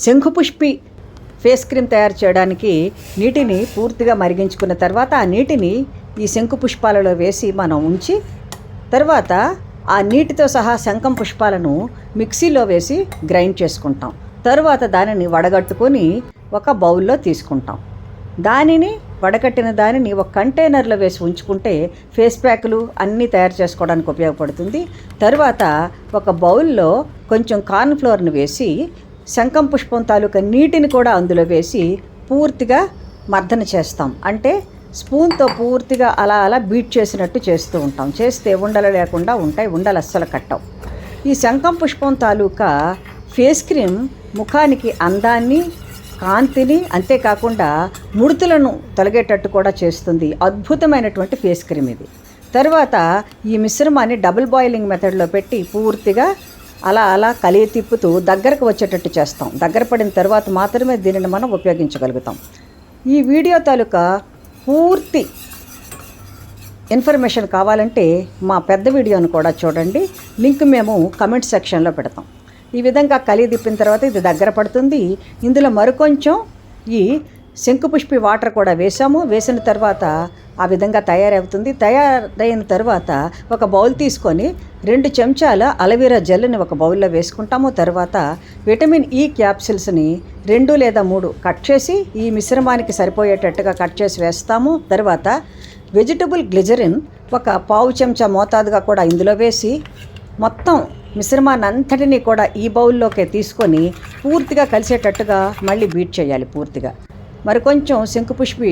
శంఖుపుష్పి face cream తయారు చేయడానికి నీటిని పూర్తిగా మరిగించుకున్న తర్వాత ఆ నీటిని ఈ శంకు పుష్పాలలో వేసి మనం ఉంచి తర్వాత ఆ నీటితో సహా శంఖం పుష్పాలను మిక్సీలో వేసి గ్రైండ్ చేసుకుంటాం. తర్వాత దానిని వడగట్టుకొని ఒక బౌల్లో తీసుకుంటాం. దానిని వడకట్టిన దానిని ఒక కంటైనర్లో వేసి ఉంచుకుంటే ఫేస్ ప్యాకులు అన్నీ తయారు చేసుకోవడానికి ఉపయోగపడుతుంది. తర్వాత ఒక బౌల్లో కొంచెం కార్న్ఫ్లోర్ని వేసి శంఖం పుష్పం తాలూకా నీటిని కూడా అందులో వేసి పూర్తిగా మర్దన చేస్తాం. అంటే స్పూన్తో పూర్తిగా అలా అలా బీట్ చేసినట్టు చేస్తూ ఉంటాం. చేస్తే ఉండలు లేకుండా ఉంటాయి, ఉండలు అస్సలు కట్టవు. ఈ శంఖం పుష్పం తాలూకా ఫేస్ క్రీమ్ ముఖానికి అందాన్ని, కాంతిని, అంతేకాకుండా ముడతలను తొలగేటట్టు కూడా చేస్తుంది. అద్భుతమైనటువంటి ఫేస్ క్రీమ్ ఇది. తర్వాత ఈ మిశ్రమాన్ని డబుల్ బాయిలింగ్ మెథడ్లో పెట్టి పూర్తిగా అలా అలా కలిగి తిప్పుతూ దగ్గరకు వచ్చేటట్టు చేస్తాం. దగ్గర పడిన తర్వాత మాత్రమే దీనిని మనం ఉపయోగించగలుగుతాం. ఈ వీడియో తాలూకా పూర్తి ఇన్ఫర్మేషన్ కావాలంటే మా పెద్ద వీడియోను కూడా చూడండి. లింక్ మేము కమెంట్ సెక్షన్లో పెడతాం. ఈ విధంగా కలిగి తిప్పిన తర్వాత ఇది దగ్గర పడుతుంది. ఇందులో మరికొంచెం ఈ శంకుపుష్పి వాటర్ కూడా వేసాము. వేసిన తర్వాత ఆ విధంగా తయారవుతుంది. తయారైన తర్వాత ఒక బౌల్ తీసుకొని 2 చెంచాల అలోవెరా జెల్ని ఒక బౌల్లో వేసుకుంటాము. తర్వాత విటమిన్ ఈ క్యాప్సిల్స్ని 2 లేదా 3 కట్ చేసి ఈ మిశ్రమానికి సరిపోయేటట్టుగా కట్ చేసి వేస్తాము. తర్వాత వెజిటబుల్ గ్లిజరిన్ ఒక పావు చెంచా మోతాదుగా కూడా ఇందులో వేసి మొత్తం మిశ్రమాన్ని అంతటినీ కూడా ఈ బౌల్లోకే తీసుకొని పూర్తిగా కలిసేటట్టుగా మళ్ళీ బీట్ చేయాలి పూర్తిగా. మరి కొంచెం శంకుపుష్పి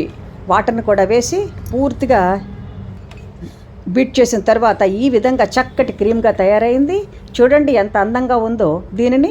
వాటర్ని కూడా వేసి పూర్తిగా బీట్ చేసిన తర్వాత ఈ విధంగా చక్కటి క్రీమ్గా తయారైంది. చూడండి ఎంత అందంగా ఉందో. దీనిని